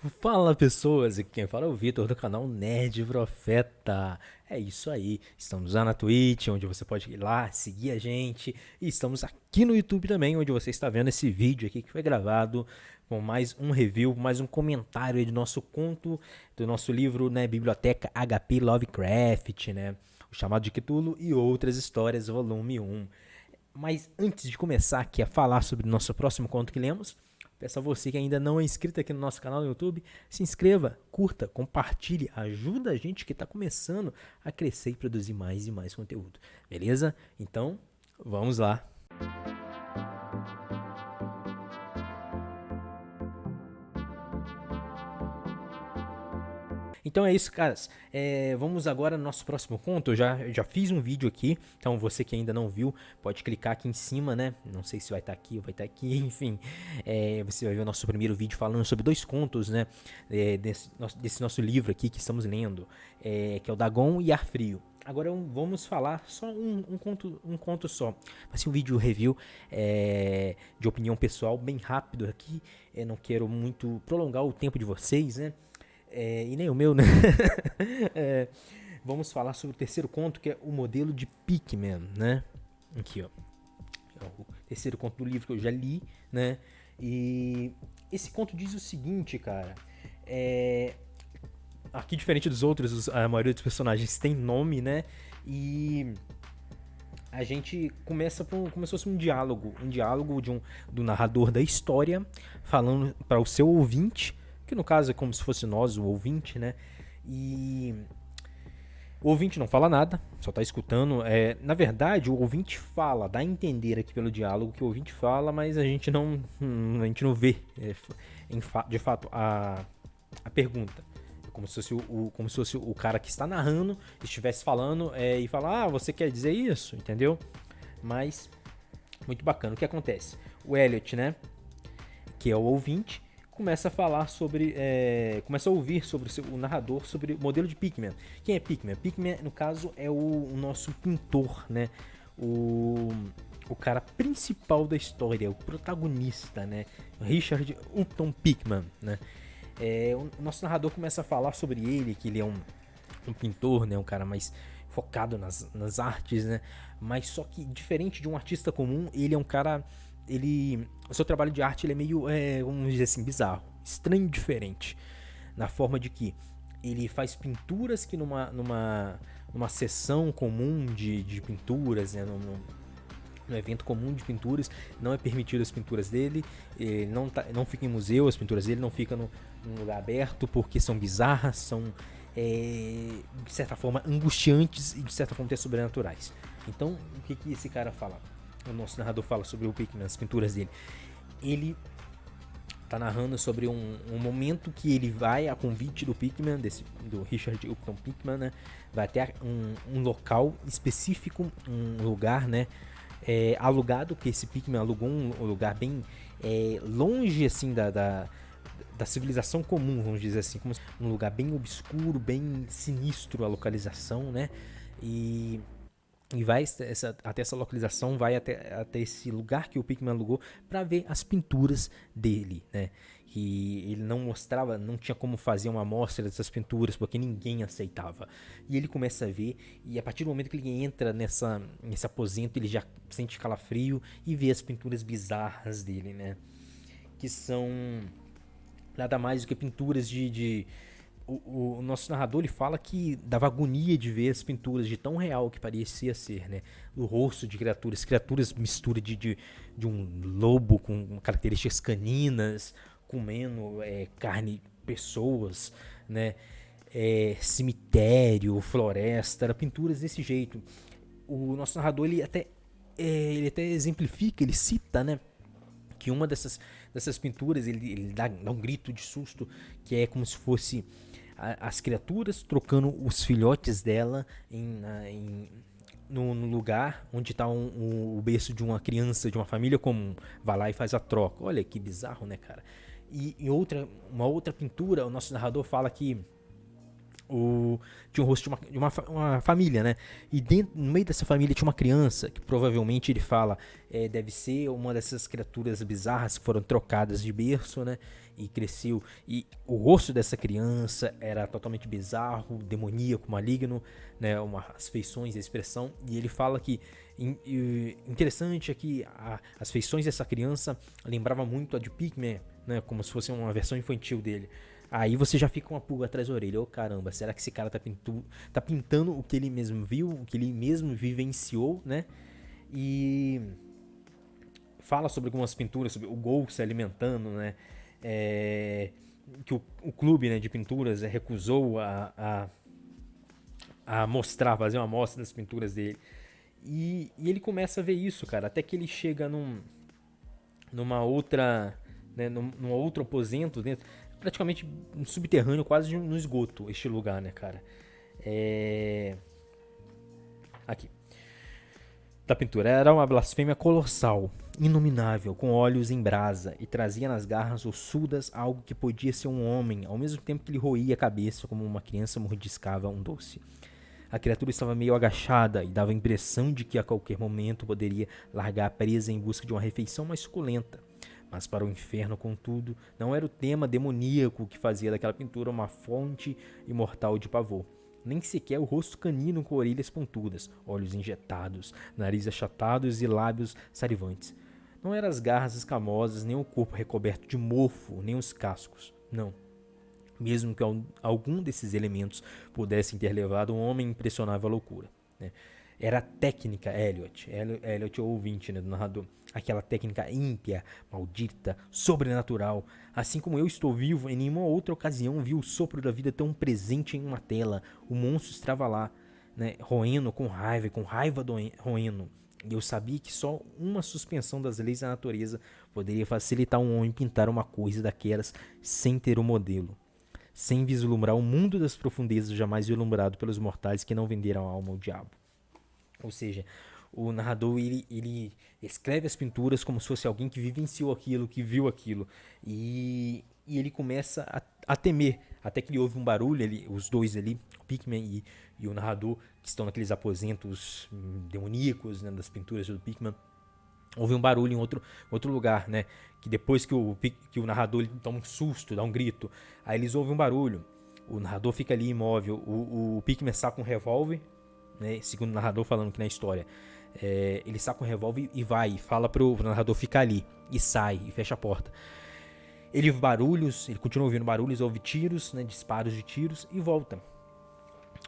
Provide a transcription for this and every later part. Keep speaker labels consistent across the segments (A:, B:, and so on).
A: Fala pessoas, aqui quem fala é o Vitor do canal Nerd Profeta. É isso aí, estamos lá na Twitch, onde você pode ir lá, seguir a gente. E estamos aqui no YouTube também, onde você está vendo esse vídeo aqui que foi gravado com mais um review, mais um comentário aí do nosso conto, do nosso livro, né, Biblioteca HP Lovecraft, né, o Chamado de Cthulhu e Outras Histórias, volume 1. Mas antes de começar aqui a falar sobre o nosso próximo conto que lemos, peço a você que ainda não é inscrito aqui no nosso canal no YouTube, se inscreva, curta, compartilhe, ajuda a gente que está começando a crescer e produzir mais e mais conteúdo. Beleza? Então, vamos lá. Então é isso, caras. Vamos agora no nosso próximo conto. Eu já fiz um vídeo aqui, então você que ainda não viu, pode clicar aqui em cima, né? Não sei se vai estar aqui ou vai estar aqui, enfim. Você vai ver o nosso primeiro vídeo falando sobre dois contos, né? Desse nosso livro aqui que estamos lendo, que é o Dagon e Ar Frio. Agora vamos falar só um conto só. Vai ser um vídeo review de opinião pessoal, bem rápido aqui. Eu não quero muito prolongar o tempo de vocês, né? E nem o meu, né? Vamos falar sobre o terceiro conto, que é o modelo de Pickman, né? Aqui, ó. É o terceiro conto do livro que eu já li, né? E esse conto diz o seguinte, cara. Aqui, diferente dos outros, a maioria dos personagens tem nome, né? E a gente começa como se fosse um diálogo do narrador da história falando para o seu ouvinte, que no caso é como se fosse nós, o ouvinte, né? E o ouvinte não fala nada, só tá escutando. Na verdade, o ouvinte fala, dá a entender aqui pelo diálogo que o ouvinte fala, mas a gente não vê de fato a pergunta. Como se fosse o cara que está narrando, estivesse falando e falar, você quer dizer isso? Entendeu? Mas, muito bacana. O que acontece? O Elliot, né? Que é o ouvinte, começa a falar sobre, começa a ouvir sobre o narrador sobre o modelo de Pickman. Quem é Pickman? Pickman, no caso, é o nosso pintor, né? O cara principal da história, o protagonista, né? Richard Upton Pickman, né? O nosso narrador começa a falar sobre ele, que ele é um pintor, né? Um cara mais focado nas artes, né? Mas só que diferente de um artista comum, ele é um cara... o seu trabalho de arte ele é meio, vamos dizer assim, bizarro, estranho e diferente, na forma de que ele faz pinturas que numa sessão comum de pinturas, né, num evento comum de pinturas, não é permitido as pinturas dele, não fica em museu, as pinturas dele não ficam num lugar aberto porque são bizarras, são de certa forma angustiantes e de certa forma até sobrenaturais. Então, o que esse cara fala? O nosso narrador fala sobre o Pickman, as pinturas dele. Ele tá narrando sobre um momento que ele vai, a convite do Pickman, do Richard Upton Pickman, né? Vai até um local específico, um lugar, né? Alugado, que esse Pickman alugou um lugar bem longe, assim, da civilização comum, vamos dizer assim, como um lugar bem obscuro, bem sinistro a localização, né? E vai até essa localização, vai até esse lugar que o Pickman alugou para ver as pinturas dele, né? E ele não mostrava, não tinha como fazer uma amostra dessas pinturas porque ninguém aceitava. E ele começa a ver, e a partir do momento que ele entra nesse aposento, ele já sente calafrio e vê as pinturas bizarras dele, né? Que são nada mais do que pinturas o nosso narrador ele fala que dava agonia de ver as pinturas de tão real que parecia ser, né? O rosto de criaturas mistura de um lobo com características caninas, comendo carne, pessoas, né? Cemitério, floresta, era pinturas desse jeito. O nosso narrador ele até exemplifica, ele cita, né? Que uma dessas pinturas ele dá um grito de susto, que é como se fosse as criaturas trocando os filhotes dela no lugar onde está o berço de uma criança, de uma família comum. Vai lá e faz a troca. Olha que bizarro, né, cara? E uma outra pintura, o nosso narrador fala que tinha o rosto uma família, né? E no meio dessa família tinha uma criança que provavelmente ele fala deve ser uma dessas criaturas bizarras que foram trocadas de berço, né? E cresceu. E o rosto dessa criança era totalmente bizarro, demoníaco, maligno, né? As feições, a expressão. E ele fala que interessante é que as feições dessa criança lembravam muito a de Pigman, né? Como se fosse uma versão infantil dele. Aí você já fica uma pulga atrás da orelha. Ô caramba, será que esse cara tá pintando o que ele mesmo viu, o que ele mesmo vivenciou, né? E fala sobre algumas pinturas, sobre o Gol se alimentando, né? Que o clube, né, de pinturas recusou a mostrar, fazer uma amostra das pinturas dele. E ele começa a ver isso, cara, até que ele chega numa outra, né, num outro aposento dentro, praticamente um subterrâneo, quase no esgoto, este lugar, né, cara. Aqui. Da pintura. Era uma blasfêmia colossal, inominável, com olhos em brasa, e trazia nas garras ossudas algo que podia ser um homem, ao mesmo tempo que lhe roía a cabeça como uma criança mordiscava um doce. A criatura estava meio agachada e dava a impressão de que a qualquer momento poderia largar a presa em busca de uma refeição mais suculenta. Mas para o inferno, contudo, não era o tema demoníaco que fazia daquela pintura uma fonte imortal de pavor. Nem sequer o rosto canino com orelhas pontudas, olhos injetados, nariz achatado e lábios salivantes. Não eram as garras escamosas, nem o corpo recoberto de mofo, nem os cascos. Não. Mesmo que algum desses elementos pudessem ter levado um homem impressionável à loucura, né? Era a técnica Elliot é o ouvinte, né, do narrador. Aquela técnica ímpia, maldita, sobrenatural. Assim como eu estou vivo, em nenhuma outra ocasião vi o sopro da vida tão presente em uma tela. O monstro estava lá, né, roendo com raiva roendo. E eu sabia que só uma suspensão das leis da natureza poderia facilitar um homem pintar uma coisa daquelas sem ter o modelo. Sem vislumbrar o mundo das profundezas jamais vislumbrado pelos mortais que não venderam a alma ao diabo. Ou seja, o narrador ele escreve as pinturas como se fosse alguém que vivenciou aquilo, que viu aquilo. E ele começa a temer, até que ele ouve um barulho, os dois ali, o Pickman e o narrador, que estão naqueles aposentos demoníacos, né, das pinturas do Pickman. Houve um barulho em outro lugar, né? Que depois que o narrador ele dá um susto, dá um grito, aí eles ouvem um barulho. O narrador fica ali imóvel, o Pickman saca um revólver, né? Segundo o narrador falando aqui na história. Ele saca um revólver e vai, e fala pro narrador ficar ali, e sai, e fecha a porta. Ele ouve barulhos, ele continua ouvindo barulhos, ouve tiros, né? Disparos de tiros, e volta.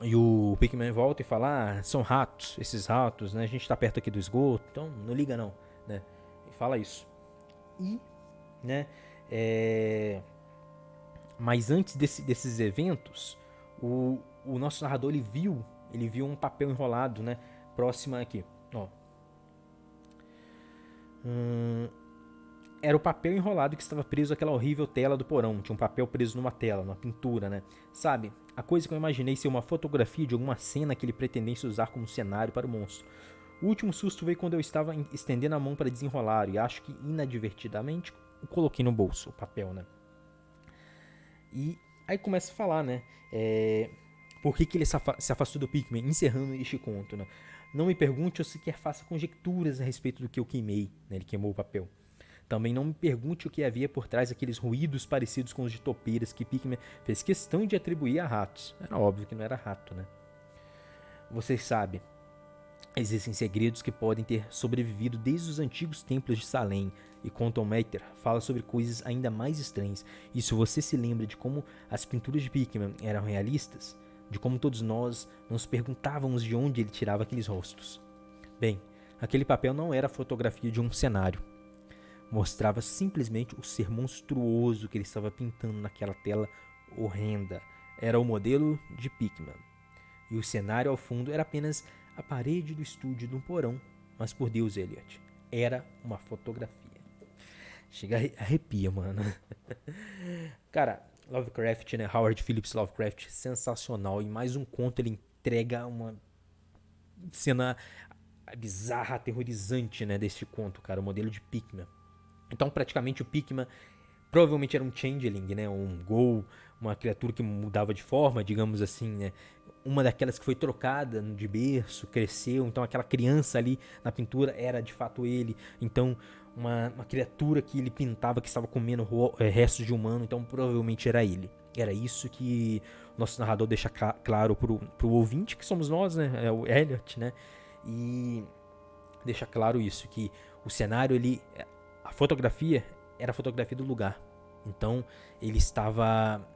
A: E o Pickman volta e fala, são ratos, esses ratos, né? A gente tá perto aqui do esgoto, então não liga não, né? E fala isso. E, né? Mas antes desses eventos, o nosso narrador ele viu um papel enrolado, né? Próximo aqui, ó. Era o papel enrolado que estava preso àquela horrível tela do porão. Tinha um papel preso numa tela, numa pintura, né? Sabe, a coisa que eu imaginei ser uma fotografia de alguma cena que ele pretendesse usar como cenário para o monstro. O último susto veio quando eu estava estendendo a mão para desenrolar e acho que inadvertidamente o coloquei no bolso, o papel, né? E aí começa a falar, né? Por que ele se afastou do Pickman, encerrando este conto, né? Não me pergunte ou sequer faça conjecturas a respeito do que eu queimei, né? Ele queimou o papel. Também não me pergunte o que havia por trás daqueles ruídos parecidos com os de topeiras que Pickman fez questão de atribuir a ratos. Era óbvio que não era rato, né? Vocês sabem, existem segredos que podem ter sobrevivido desde os antigos templos de Salem, e Compton Mater fala sobre coisas ainda mais estranhas. E se você se lembra de como as pinturas de Pickman eram realistas, de como todos nós nos perguntávamos de onde ele tirava aqueles rostos. Bem, aquele papel não era a fotografia de um cenário. Mostrava simplesmente o ser monstruoso que ele estava pintando naquela tela horrenda. Era o modelo de Pickman. E o cenário ao fundo era apenas a parede do estúdio de um porão. Mas por Deus, Elliot, era uma fotografia. Chega arrepia, mano. Cara, Lovecraft, né? Howard Phillips Lovecraft, sensacional. E mais um conto, ele entrega uma cena bizarra, aterrorizante, né? Deste conto, cara. O modelo de Pickman. Então, praticamente, o Pickman Provavelmente era um changeling, né? Um ghoul, uma criatura que mudava de forma, digamos assim, né? Uma daquelas que foi trocada de berço, cresceu, então aquela criança ali na pintura era de fato ele. Então, uma criatura que ele pintava que estava comendo restos de humano, então provavelmente era ele. Era isso que o nosso narrador deixa claro pro ouvinte, que somos nós, né? É o Elliot, né? E deixa claro isso, que o cenário, a fotografia era a fotografia do lugar. Então, ele estava...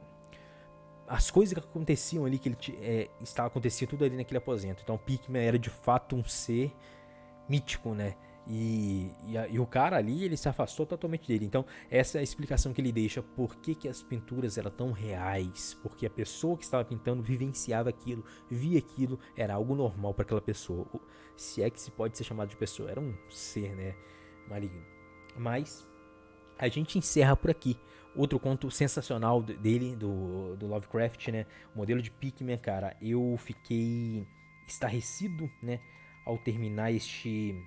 A: As coisas que aconteciam ali, que acontecia tudo ali naquele aposento. Então, Pickman era de fato um ser mítico, né? E o cara ali, ele se afastou totalmente dele. Então, essa é a explicação que ele deixa. Por que as pinturas eram tão reais? Porque a pessoa que estava pintando vivenciava aquilo, via aquilo, era algo normal para aquela pessoa. Se é que se pode ser chamado de pessoa. Era um ser, né? Maligno. Mas a gente encerra por aqui. Outro conto sensacional dele, do Lovecraft, né? O modelo de Pickman, cara. Eu fiquei estarrecido, né? Ao terminar este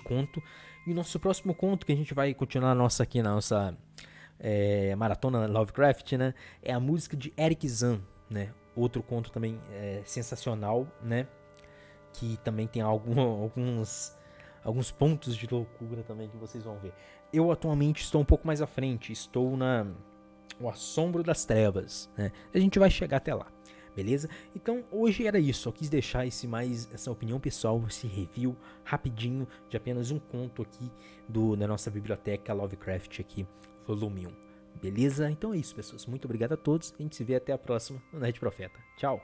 A: conto. E o nosso próximo conto, que a gente vai continuar na nossa maratona Lovecraft, né? É a música de Eric Zahn, né? Outro conto também sensacional, né? Que também tem alguns pontos de loucura também que vocês vão ver. Eu atualmente estou um pouco mais à frente, estou O Assombro das Trevas, né? A gente vai chegar até lá, beleza? Então hoje era isso, só quis deixar essa opinião pessoal, esse review rapidinho de apenas um conto aqui da nossa biblioteca Lovecraft aqui, volume 1, beleza? Então é isso, pessoas, muito obrigado a todos, a gente se vê até a próxima no Nerd Profeta. Tchau!